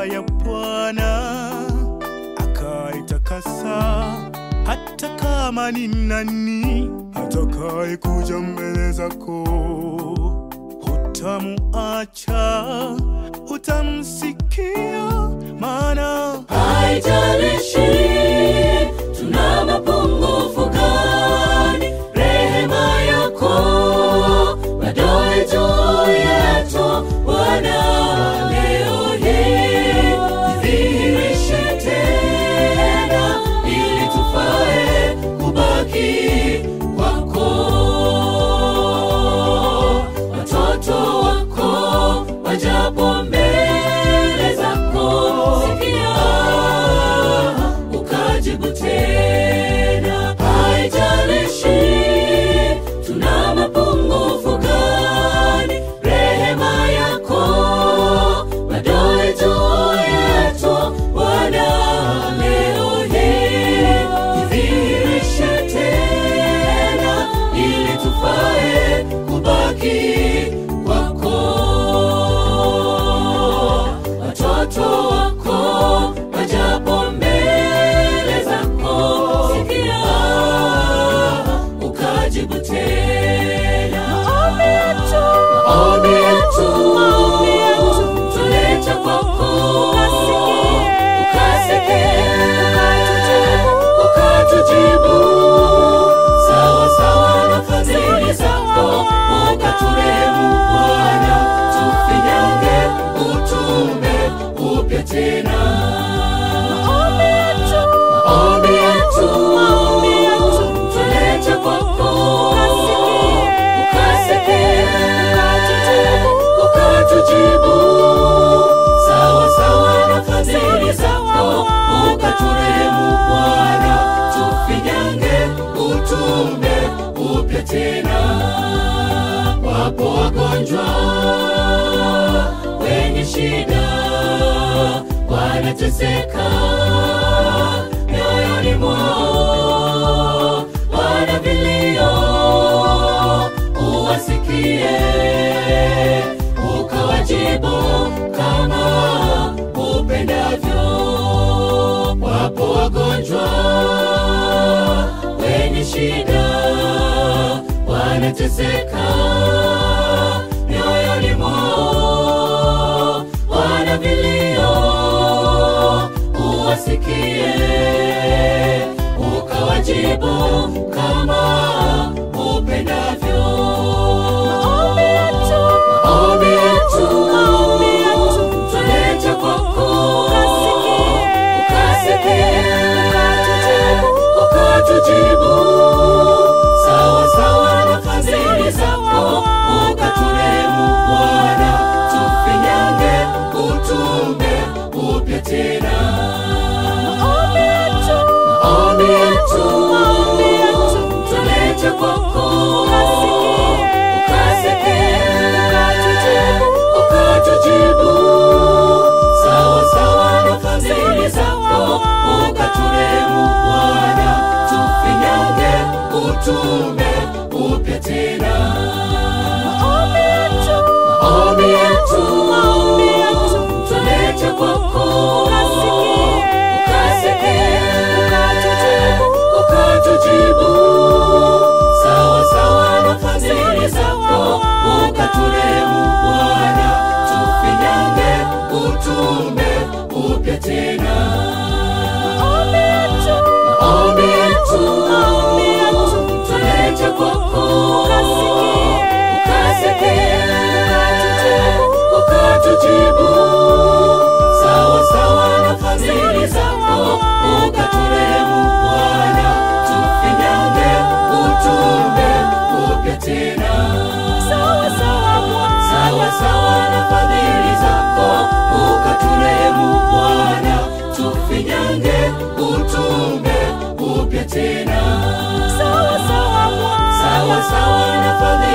nyumba ya Bwana akaitakasa, hata kama ni nani atakaye kuja mbele zako, hutamuacha, hutamsikia, maana haijalishi tuna mapungufu gani, rehema yako bado juu yetu Bwana. Leo hii jidhihirishe tena, ili tufae kubaki kwako. Watoto wako wajapo mbele zako, sikia ukajibu tena. Haijalishi tuna mapungufu gani, rehema yako bado juu yetu Bwana. Leo hii jidhihirishe tena, ili tufae kubaki kwako. Watoto wako wajapo mbele zako, sikia ukajibu tena. Maombi yetu tuleta kwako, ukasikie, ukatujibu sawa sawa na fadhili zako, ukaturehemu Bwana. Tufinyange utume upya tena. Maombi yetu tuleta kwako, ukasikie, ukatujibu sawa sawa na fadhili zako, ukaturehemu Bwana. Tufinyange utume upya tena. Wapo wagonjwa wenye shida, wanateseka mioyoni mwao, wana vilio, uwasikie, ukawajibu kama upendavyo. Wapo wagonjwa wenye shida, wanateseka mioyoni mwao, wana vilio, uwasikie, ukawajibu kama upendavyo. Maombi yetu tuleta kwako, ukasikie, ukatujibu sawa sawa na fadhili zako, ukaturehemu Bwana. Tufinyange utume upya tena. Maombi yetu tuleta kwako, ukasikie, ukatujibu sawa sawa na fadhili zako, ukaturehemu Bwana. Tufinyange utume upya tena. Maombi yetu tuleta kwako, ukasikie, ukatujibu sawa sawa na fadhili zako, ukaturehemu Bwana. Tufinyange utume upya tena. Maombi yetu tuleta kwako, ukasikie, ukatujibu sawa sawa na fadhili zako, ukaturehemu Bwana. Tufinyange utume upya tena. Sawa sawa na fadhili zako, ukaturehemu Bwana. Tufinyange utume upya tena. Sawa sawa na fadhili